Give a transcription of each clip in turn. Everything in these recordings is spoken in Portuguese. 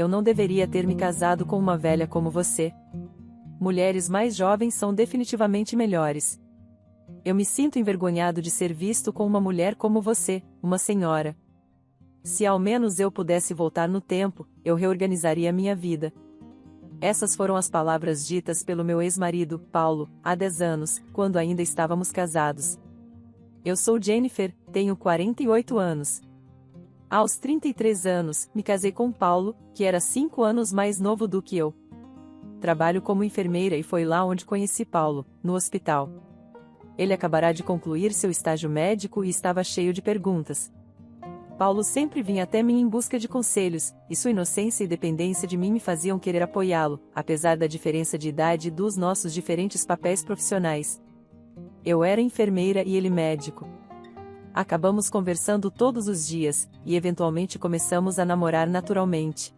eu não deveria ter me casado com uma velha como você. Mulheres mais jovens são definitivamente melhores. Eu me sinto envergonhado de ser visto com uma mulher como você, uma senhora. Se ao menos eu pudesse voltar no tempo, eu reorganizaria minha vida. Essas foram as palavras ditas pelo meu ex-marido, Paulo, há 10 anos, quando ainda estávamos casados. Eu sou Jennifer, tenho 48 anos. Aos 33 anos, me casei com Paulo, que era 5 anos mais novo do que eu. Trabalho como enfermeira e foi lá onde conheci Paulo, no hospital. Ele acabará de concluir seu estágio médico e estava cheio de perguntas. Paulo sempre vinha até mim em busca de conselhos, e sua inocência e dependência de mim me faziam querer apoiá-lo, apesar da diferença de idade e dos nossos diferentes papéis profissionais. Eu era enfermeira e ele médico. Acabamos conversando todos os dias, e eventualmente começamos a namorar naturalmente.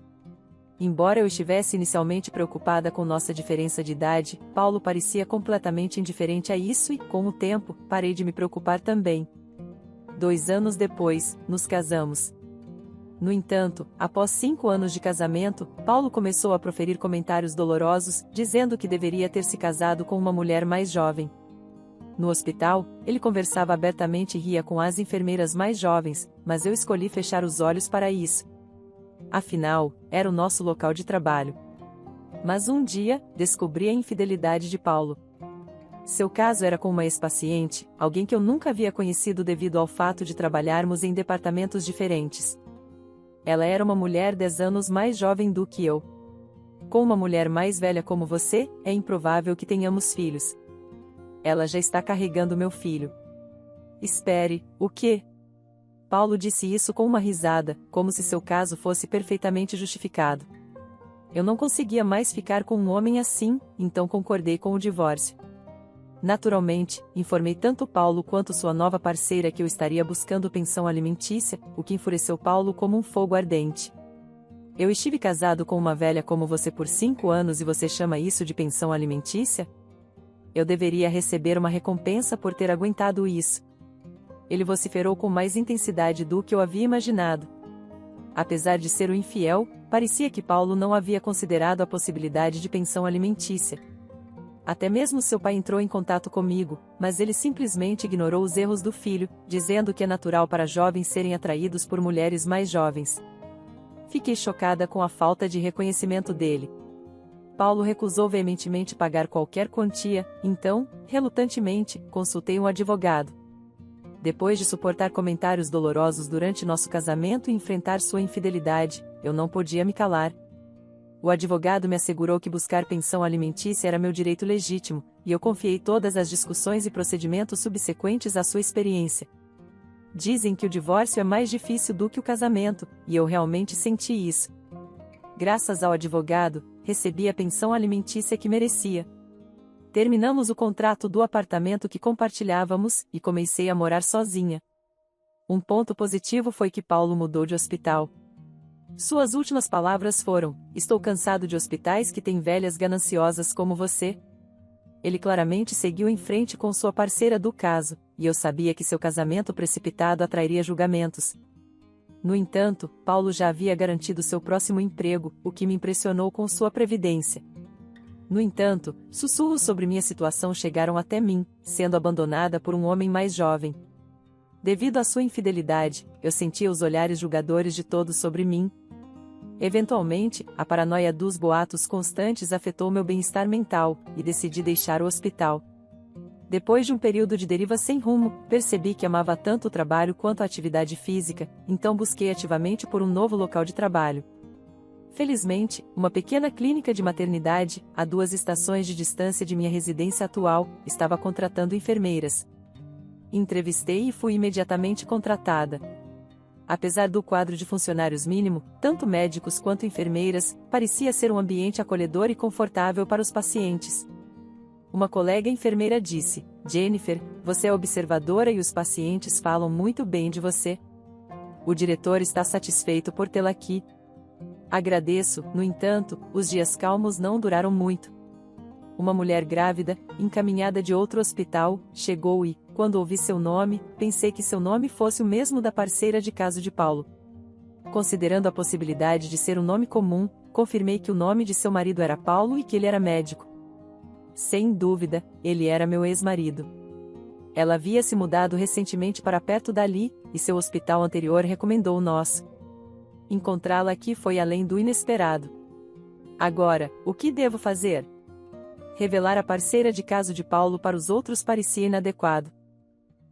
Embora eu estivesse inicialmente preocupada com nossa diferença de idade, Paulo parecia completamente indiferente a isso e, com o tempo, parei de me preocupar também. 2 anos depois, nos casamos. No entanto, após 5 anos de casamento, Paulo começou a proferir comentários dolorosos, dizendo que deveria ter se casado com uma mulher mais jovem. No hospital, ele conversava abertamente e ria com as enfermeiras mais jovens, mas eu escolhi fechar os olhos para isso. Afinal, era o nosso local de trabalho. Mas um dia, descobri a infidelidade de Paulo. Seu caso era com uma ex-paciente, alguém que eu nunca havia conhecido devido ao fato de trabalharmos em departamentos diferentes. Ela era uma mulher 10 anos mais jovem do que eu. Com uma mulher mais velha como você, é improvável que tenhamos filhos. Ela já está carregando meu filho. Espere, o quê? Paulo disse isso com uma risada, como se seu caso fosse perfeitamente justificado. Eu não conseguia mais ficar com um homem assim, então concordei com o divórcio. Naturalmente, informei tanto Paulo quanto sua nova parceira que eu estaria buscando pensão alimentícia, o que enfureceu Paulo como um fogo ardente. Eu estive casado com uma velha como você por 5 anos e você chama isso de pensão alimentícia? Eu deveria receber uma recompensa por ter aguentado isso. Ele vociferou com mais intensidade do que eu havia imaginado. Apesar de ser o infiel, parecia que Paulo não havia considerado a possibilidade de pensão alimentícia. Até mesmo seu pai entrou em contato comigo, mas ele simplesmente ignorou os erros do filho, dizendo que é natural para jovens serem atraídos por mulheres mais jovens. Fiquei chocada com a falta de reconhecimento dele. Paulo recusou veementemente pagar qualquer quantia, então, relutantemente, consultei um advogado. Depois de suportar comentários dolorosos durante nosso casamento e enfrentar sua infidelidade, eu não podia me calar. O advogado me assegurou que buscar pensão alimentícia era meu direito legítimo, e eu confiei todas as discussões e procedimentos subsequentes à sua experiência. Dizem que o divórcio é mais difícil do que o casamento, e eu realmente senti isso. Graças ao advogado, recebi a pensão alimentícia que merecia. Terminamos o contrato do apartamento que compartilhávamos, e comecei a morar sozinha. Um ponto positivo foi que Paulo mudou de hospital. Suas últimas palavras foram: "Estou cansado de hospitais que têm velhas gananciosas como você." Ele claramente seguiu em frente com sua parceira do caso, e eu sabia que seu casamento precipitado atrairia julgamentos. No entanto, Paulo já havia garantido seu próximo emprego, o que me impressionou com sua previdência. No entanto, sussurros sobre minha situação chegaram até mim, sendo abandonada por um homem mais jovem. Devido à sua infidelidade, eu sentia os olhares julgadores de todos sobre mim. Eventualmente, a paranoia dos boatos constantes afetou meu bem-estar mental, e decidi deixar o hospital. Depois de um período de deriva sem rumo, percebi que amava tanto o trabalho quanto a atividade física, então busquei ativamente por um novo local de trabalho. Felizmente, uma pequena clínica de maternidade, a 2 estações de distância de minha residência atual, estava contratando enfermeiras. Entrevistei e fui imediatamente contratada. Apesar do quadro de funcionários mínimo, tanto médicos quanto enfermeiras, parecia ser um ambiente acolhedor e confortável para os pacientes. Uma colega enfermeira disse: "Jennifer, você é observadora e os pacientes falam muito bem de você. O diretor está satisfeito por tê-la aqui." Agradeço, no entanto, os dias calmos não duraram muito. Uma mulher grávida, encaminhada de outro hospital, chegou e, quando ouvi seu nome, pensei que seu nome fosse o mesmo da parceira de caso de Paulo. Considerando a possibilidade de ser um nome comum, confirmei que o nome de seu marido era Paulo e que ele era médico. Sem dúvida, ele era meu ex-marido. Ela havia se mudado recentemente para perto dali, e seu hospital anterior recomendou o nosso. Encontrá-la aqui foi além do inesperado. Agora, o que devo fazer? Revelar a parceira de caso de Paulo para os outros parecia inadequado.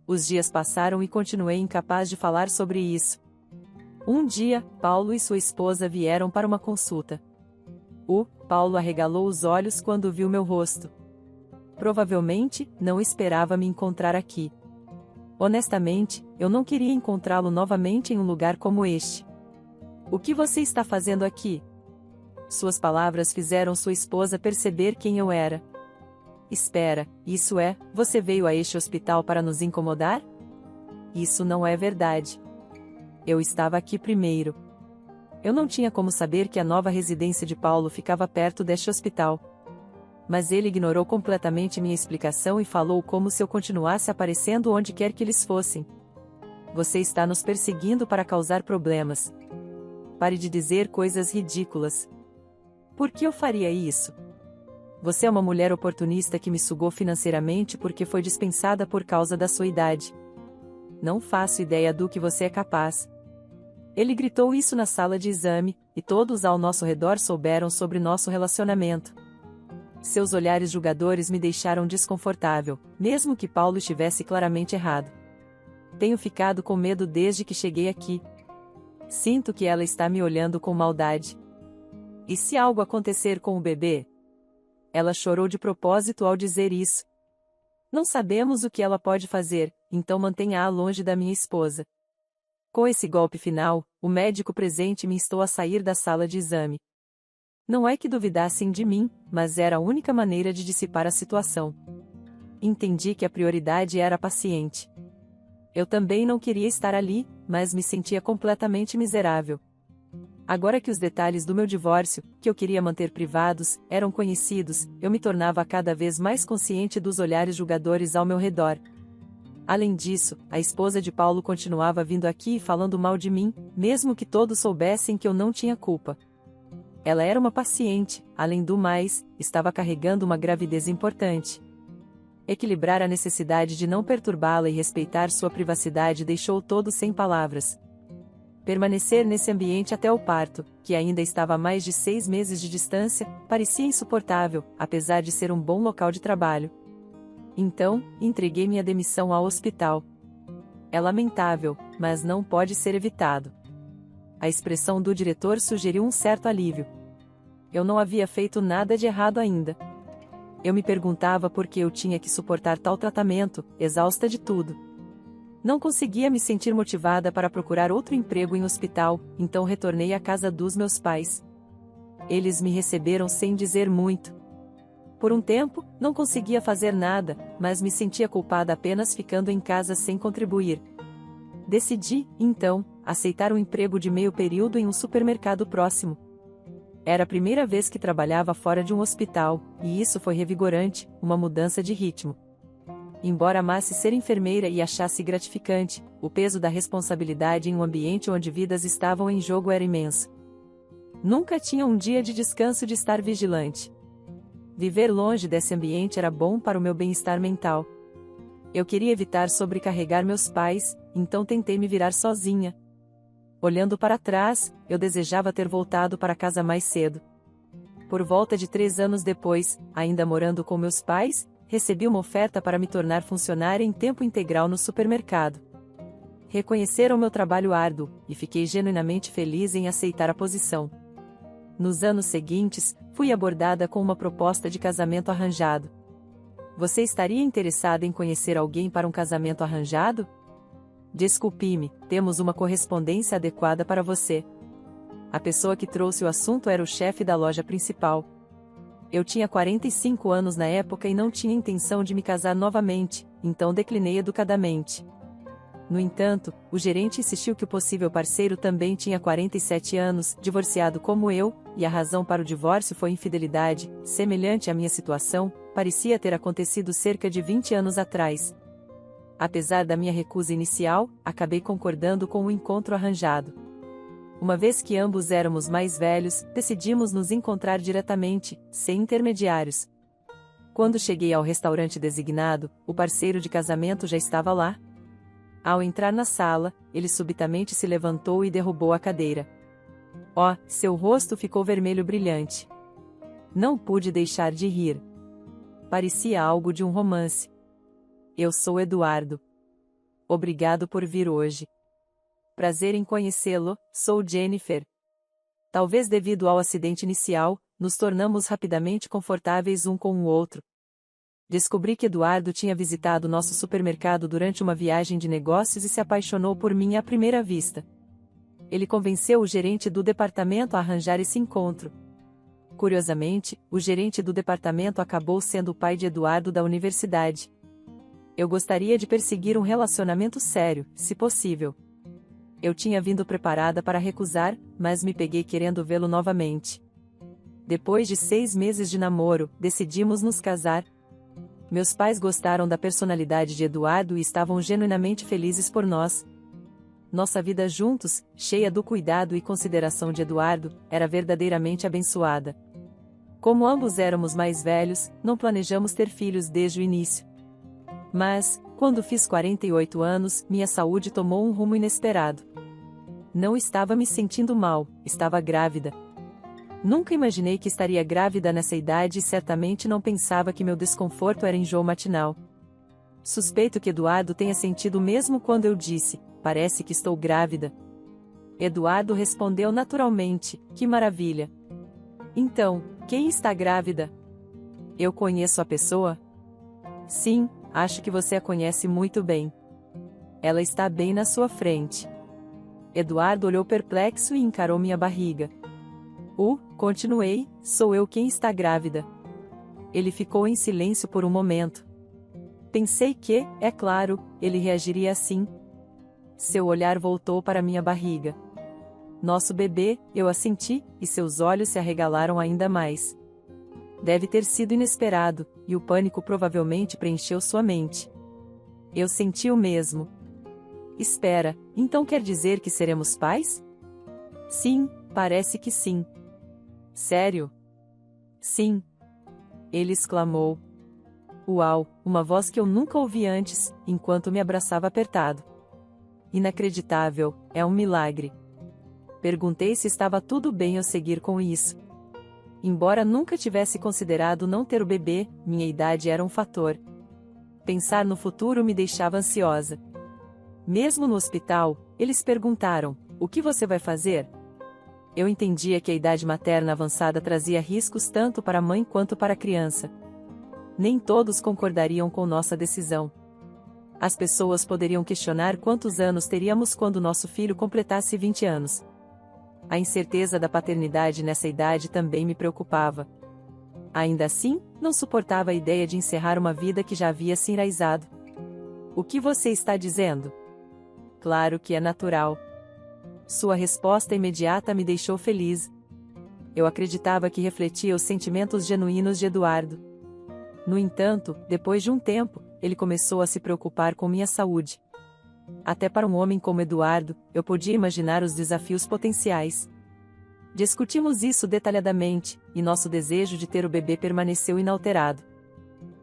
Os dias passaram e continuei incapaz de falar sobre isso. Um dia, Paulo e sua esposa vieram para uma consulta. Paulo arregalou os olhos quando viu meu rosto. Provavelmente, não esperava me encontrar aqui. Honestamente, eu não queria encontrá-lo novamente em um lugar como este. O que você está fazendo aqui? Suas palavras fizeram sua esposa perceber quem eu era. Espera, isso é, você veio a este hospital para nos incomodar? Isso não é verdade. Eu estava aqui primeiro. Eu não tinha como saber que a nova residência de Paulo ficava perto deste hospital. Mas ele ignorou completamente minha explicação e falou como se eu continuasse aparecendo onde quer que eles fossem. Você está nos perseguindo para causar problemas. Pare de dizer coisas ridículas. Por que eu faria isso? Você é uma mulher oportunista que me sugou financeiramente porque foi dispensada por causa da sua idade. Não faço ideia do que você é capaz. Ele gritou isso na sala de exame, e todos ao nosso redor souberam sobre nosso relacionamento. Seus olhares julgadores me deixaram desconfortável, mesmo que Paulo estivesse claramente errado. Tenho ficado com medo desde que cheguei aqui. Sinto que ela está me olhando com maldade. E se algo acontecer com o bebê? Ela chorou de propósito ao dizer isso. Não sabemos o que ela pode fazer, então mantenha-a longe da minha esposa. Com esse golpe final, o médico presente me instou a sair da sala de exame. Não é que duvidassem de mim, mas era a única maneira de dissipar a situação. Entendi que a prioridade era a paciente. Eu também não queria estar ali, mas me sentia completamente miserável. Agora que os detalhes do meu divórcio, que eu queria manter privados, eram conhecidos, eu me tornava cada vez mais consciente dos olhares julgadores ao meu redor. Além disso, a esposa de Paulo continuava vindo aqui e falando mal de mim, mesmo que todos soubessem que eu não tinha culpa. Ela era uma paciente, além do mais, estava carregando uma gravidez importante. Equilibrar a necessidade de não perturbá-la e respeitar sua privacidade deixou todos sem palavras. Permanecer nesse ambiente até o parto, que ainda estava a mais de 6 meses de distância, parecia insuportável, apesar de ser um bom local de trabalho. Então, entreguei minha demissão ao hospital. É lamentável, mas não pode ser evitado. A expressão do diretor sugeriu um certo alívio. Eu não havia feito nada de errado ainda. Eu me perguntava por que eu tinha que suportar tal tratamento, exausta de tudo. Não conseguia me sentir motivada para procurar outro emprego em hospital, então retornei à casa dos meus pais. Eles me receberam sem dizer muito. Por um tempo, não conseguia fazer nada, mas me sentia culpada apenas ficando em casa sem contribuir. Decidi, então, aceitar um emprego de meio período em um supermercado próximo. Era a primeira vez que trabalhava fora de um hospital, e isso foi revigorante, uma mudança de ritmo. Embora amasse ser enfermeira e achasse gratificante, o peso da responsabilidade em um ambiente onde vidas estavam em jogo era imenso. Nunca tinha um dia de descanso de estar vigilante. Viver longe desse ambiente era bom para o meu bem-estar mental. Eu queria evitar sobrecarregar meus pais, então tentei me virar sozinha. Olhando para trás, eu desejava ter voltado para casa mais cedo. Por volta de 3 anos depois, ainda morando com meus pais, recebi uma oferta para me tornar funcionária em tempo integral no supermercado. Reconheceram meu trabalho árduo, e fiquei genuinamente feliz em aceitar a posição. Nos anos seguintes, fui abordada com uma proposta de casamento arranjado. Você estaria interessada em conhecer alguém para um casamento arranjado? Desculpe-me, temos uma correspondência adequada para você. A pessoa que trouxe o assunto era o chefe da loja principal. Eu tinha 45 anos na época e não tinha intenção de me casar novamente, então declinei educadamente. No entanto, o gerente insistiu que o possível parceiro também tinha 47 anos, divorciado como eu, e a razão para o divórcio foi infidelidade, semelhante à minha situação, parecia ter acontecido cerca de 20 anos atrás. Apesar da minha recusa inicial, acabei concordando com o encontro arranjado. Uma vez que ambos éramos mais velhos, decidimos nos encontrar diretamente, sem intermediários. Quando cheguei ao restaurante designado, o parceiro de casamento já estava lá. Ao entrar na sala, ele subitamente se levantou e derrubou a cadeira. Oh, seu rosto ficou vermelho brilhante. Não pude deixar de rir. Parecia algo de um romance. Eu sou Eduardo. Obrigado por vir hoje. Prazer em conhecê-lo, sou Jennifer. Talvez devido ao acidente inicial, nos tornamos rapidamente confortáveis um com o outro. Descobri que Eduardo tinha visitado nosso supermercado durante uma viagem de negócios e se apaixonou por mim à primeira vista. Ele convenceu o gerente do departamento a arranjar esse encontro. Curiosamente, o gerente do departamento acabou sendo o pai de Eduardo da universidade. Eu gostaria de perseguir um relacionamento sério, se possível. Eu tinha vindo preparada para recusar, mas me peguei querendo vê-lo novamente. Depois de 6 meses de namoro, decidimos nos casar. Meus pais gostaram da personalidade de Eduardo e estavam genuinamente felizes por nós. Nossa vida juntos, cheia do cuidado e consideração de Eduardo, era verdadeiramente abençoada. Como ambos éramos mais velhos, não planejamos ter filhos desde o início. Mas, quando fiz 48 anos, minha saúde tomou um rumo inesperado. Não estava me sentindo mal, estava grávida. Nunca imaginei que estaria grávida nessa idade e certamente não pensava que meu desconforto era enjoo matinal. Suspeito que Eduardo tenha sentido o mesmo quando eu disse, parece que estou grávida. Eduardo respondeu naturalmente, que maravilha. Então, quem está grávida? Eu conheço a pessoa? Sim, acho que você a conhece muito bem. Ela está bem na sua frente. Eduardo olhou perplexo e encarou minha barriga. Continuei, sou eu quem está grávida. Ele ficou em silêncio por um momento. Pensei que, é claro, ele reagiria assim. Seu olhar voltou para minha barriga. Nosso bebê, eu assenti, e seus olhos se arregalaram ainda mais. Deve ter sido inesperado, e o pânico provavelmente preencheu sua mente. Eu senti o mesmo. Espera, então quer dizer que seremos pais? Sim, parece que sim. Sério? Sim. Ele exclamou. Uau, uma voz que eu nunca ouvi antes, enquanto me abraçava apertado. Inacreditável, é um milagre. Perguntei se estava tudo bem eu seguir com isso. Embora nunca tivesse considerado não ter o bebê, minha idade era um fator. Pensar no futuro me deixava ansiosa. Mesmo no hospital, eles perguntaram, o que você vai fazer? Eu entendia que a idade materna avançada trazia riscos tanto para a mãe quanto para a criança. Nem todos concordariam com nossa decisão. As pessoas poderiam questionar quantos anos teríamos quando nosso filho completasse 20 anos. A incerteza da paternidade nessa idade também me preocupava. Ainda assim, não suportava a ideia de encerrar uma vida que já havia se enraizado. O que você está dizendo? Claro que é natural. Sua resposta imediata me deixou feliz. Eu acreditava que refletia os sentimentos genuínos de Eduardo. No entanto, depois de um tempo, ele começou a se preocupar com minha saúde. Até para um homem como Eduardo, eu podia imaginar os desafios potenciais. Discutimos isso detalhadamente, e nosso desejo de ter o bebê permaneceu inalterado.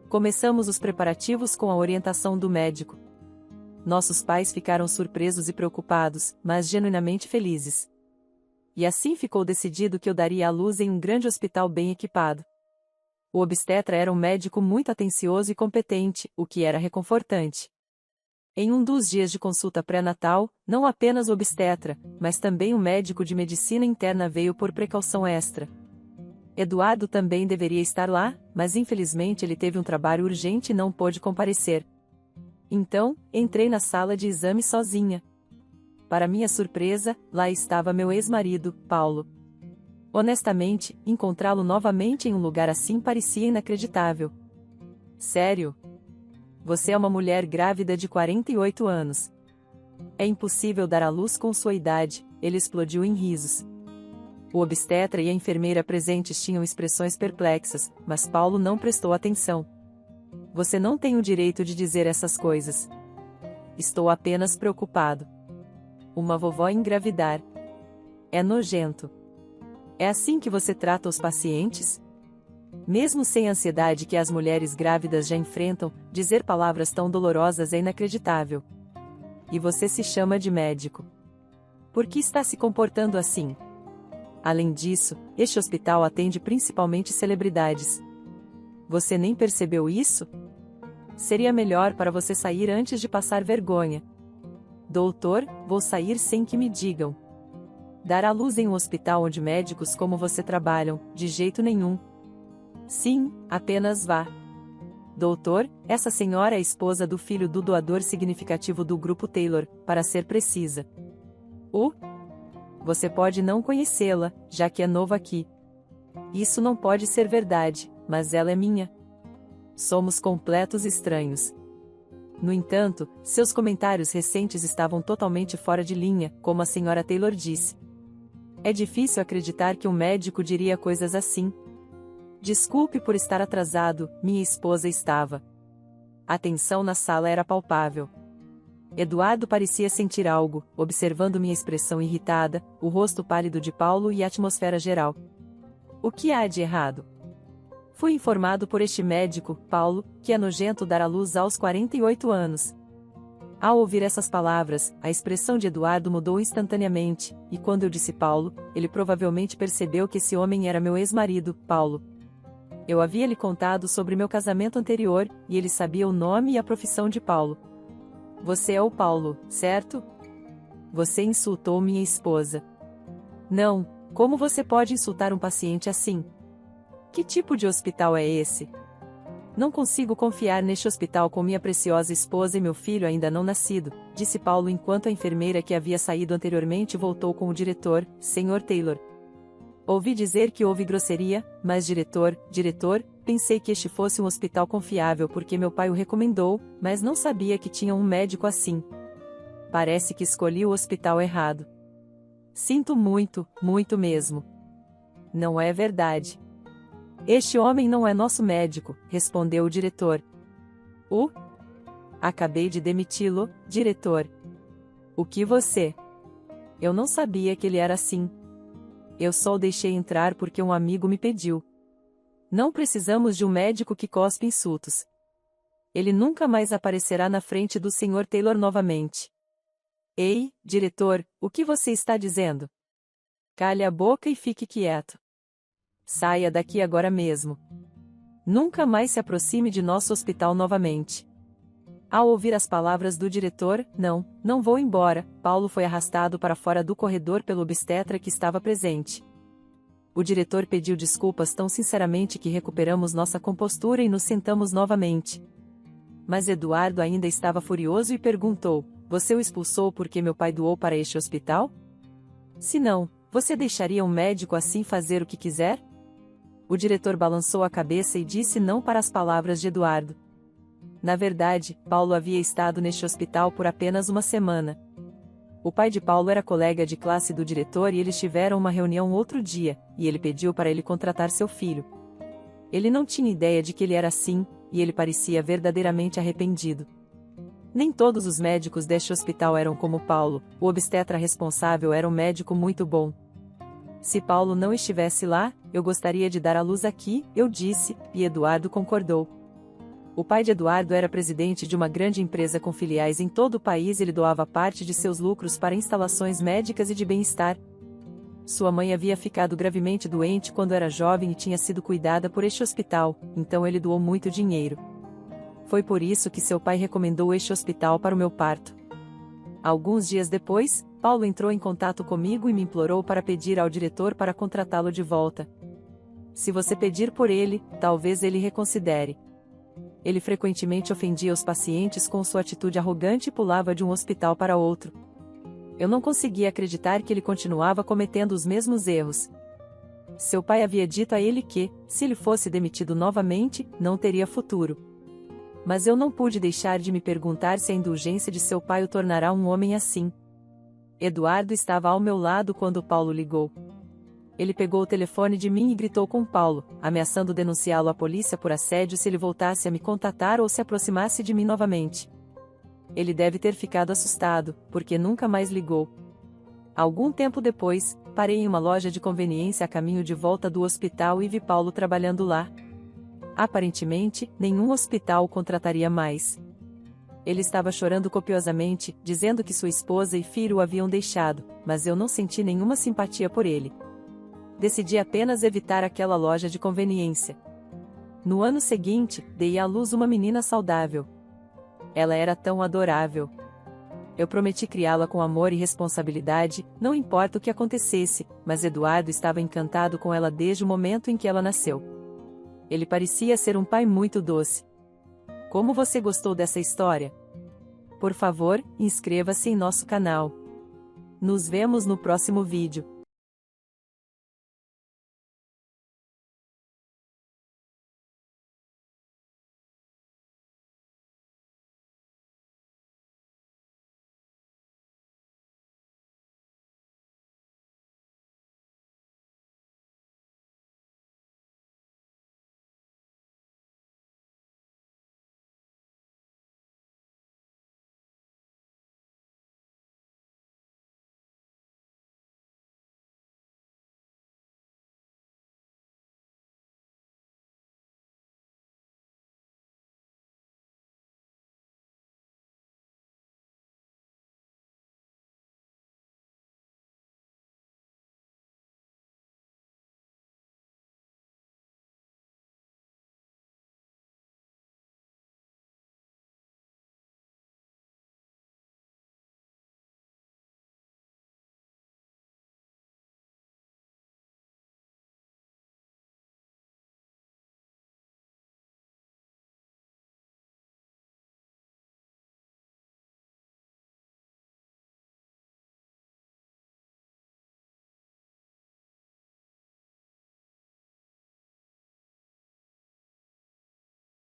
Começamos os preparativos com a orientação do médico. Nossos pais ficaram surpresos e preocupados, mas genuinamente felizes. E assim ficou decidido que eu daria à luz em um grande hospital bem equipado. O obstetra era um médico muito atencioso e competente, o que era reconfortante. Em um dos dias de consulta pré-natal, não apenas o obstetra, mas também o médico de medicina interna veio por precaução extra. Eduardo também deveria estar lá, mas infelizmente ele teve um trabalho urgente e não pôde comparecer. Então, entrei na sala de exame sozinha. Para minha surpresa, lá estava meu ex-marido, Paulo. Honestamente, encontrá-lo novamente em um lugar assim parecia inacreditável. Sério? Você é uma mulher grávida de 48 anos. É impossível dar à luz com sua idade, ele explodiu em risos. O obstetra e a enfermeira presentes tinham expressões perplexas, mas Paulo não prestou atenção. Você não tem o direito de dizer essas coisas. Estou apenas preocupado. Uma vovó engravidar. É nojento. É assim que você trata os pacientes? Mesmo sem a ansiedade que as mulheres grávidas já enfrentam, dizer palavras tão dolorosas é inacreditável. E você se chama de médico. Por que está se comportando assim? Além disso, este hospital atende principalmente celebridades. Você nem percebeu isso? Seria melhor para você sair antes de passar vergonha. Doutor, vou sair sem que me digam. Dar à luz em um hospital onde médicos como você trabalham, de jeito nenhum. Sim, apenas vá. Doutor, essa senhora é a esposa do filho do doador significativo do grupo Taylor, para ser precisa. Você pode não conhecê-la, já que é novo aqui. Isso não pode ser verdade, mas ela é minha. Somos completos estranhos. No entanto, seus comentários recentes estavam totalmente fora de linha, como a senhora Taylor disse. É difícil acreditar que um médico diria coisas assim. Desculpe por estar atrasado, minha esposa estava. A tensão na sala era palpável. Eduardo parecia sentir algo, observando minha expressão irritada, o rosto pálido de Paulo e a atmosfera geral. O que há de errado? Fui informado por este médico, Paulo, que é nojento dar à luz aos 48 anos. Ao ouvir essas palavras, a expressão de Eduardo mudou instantaneamente, e quando eu disse Paulo, ele provavelmente percebeu que esse homem era meu ex-marido, Paulo. Eu havia lhe contado sobre meu casamento anterior, e ele sabia o nome e a profissão de Paulo. Você é o Paulo, certo? Você insultou minha esposa. Não, como você pode insultar um paciente assim? Que tipo de hospital é esse? Não consigo confiar neste hospital com minha preciosa esposa e meu filho ainda não nascido, disse Paulo enquanto a enfermeira que havia saído anteriormente voltou com o diretor, Sr. Taylor. Ouvi dizer que houve grosseria, mas diretor, pensei que este fosse um hospital confiável porque meu pai o recomendou, mas não sabia que tinha um médico assim. Parece que escolhi o hospital errado. Sinto muito, muito mesmo. Não é verdade. Este homem não é nosso médico, respondeu o diretor. Acabei de demiti-lo, diretor. O que você? Eu não sabia que ele era assim. Eu só o deixei entrar porque um amigo me pediu. Não precisamos de um médico que cospe insultos. Ele nunca mais aparecerá na frente do Sr. Taylor novamente. Ei, diretor, o que você está dizendo? Cale a boca e fique quieto. Saia daqui agora mesmo. Nunca mais se aproxime de nosso hospital novamente. Ao ouvir as palavras do diretor, não vou embora, Paulo foi arrastado para fora do corredor pelo obstetra que estava presente. O diretor pediu desculpas tão sinceramente que recuperamos nossa compostura e nos sentamos novamente. Mas Eduardo ainda estava furioso e perguntou: você o expulsou porque meu pai doou para este hospital? Se não, você deixaria um médico assim fazer o que quiser? O diretor balançou a cabeça e disse não para as palavras de Eduardo. Na verdade, Paulo havia estado neste hospital por apenas uma semana. O pai de Paulo era colega de classe do diretor e eles tiveram uma reunião outro dia, e ele pediu para ele contratar seu filho. Ele não tinha ideia de que ele era assim, e ele parecia verdadeiramente arrependido. Nem todos os médicos deste hospital eram como Paulo, o obstetra responsável era um médico muito bom. Se Paulo não estivesse lá, eu gostaria de dar à luz aqui, eu disse, e Eduardo concordou. O pai de Eduardo era presidente de uma grande empresa com filiais em todo o país e ele doava parte de seus lucros para instalações médicas e de bem-estar. Sua mãe havia ficado gravemente doente quando era jovem e tinha sido cuidada por este hospital, então ele doou muito dinheiro. Foi por isso que seu pai recomendou este hospital para o meu parto. Alguns dias depois, Paulo entrou em contato comigo e me implorou para pedir ao diretor para contratá-lo de volta. Se você pedir por ele, talvez ele reconsidere. Ele frequentemente ofendia os pacientes com sua atitude arrogante e pulava de um hospital para outro. Eu não conseguia acreditar que ele continuava cometendo os mesmos erros. Seu pai havia dito a ele que, se ele fosse demitido novamente, não teria futuro. Mas eu não pude deixar de me perguntar se a indulgência de seu pai o tornará um homem assim. Eduardo estava ao meu lado quando Paulo ligou. Ele pegou o telefone de mim e gritou com Paulo, ameaçando denunciá-lo à polícia por assédio se ele voltasse a me contatar ou se aproximasse de mim novamente. Ele deve ter ficado assustado, porque nunca mais ligou. Algum tempo depois, parei em uma loja de conveniência a caminho de volta do hospital e vi Paulo trabalhando lá. Aparentemente, nenhum hospital o contrataria mais. Ele estava chorando copiosamente, dizendo que sua esposa e filho o haviam deixado, mas eu não senti nenhuma simpatia por ele. Decidi apenas evitar aquela loja de conveniência. No ano seguinte, dei à luz uma menina saudável. Ela era tão adorável. Eu prometi criá-la com amor e responsabilidade, não importa o que acontecesse, mas Eduardo estava encantado com ela desde o momento em que ela nasceu. Ele parecia ser um pai muito doce. Como você gostou dessa história? Por favor, inscreva-se em nosso canal. Nos vemos no próximo vídeo.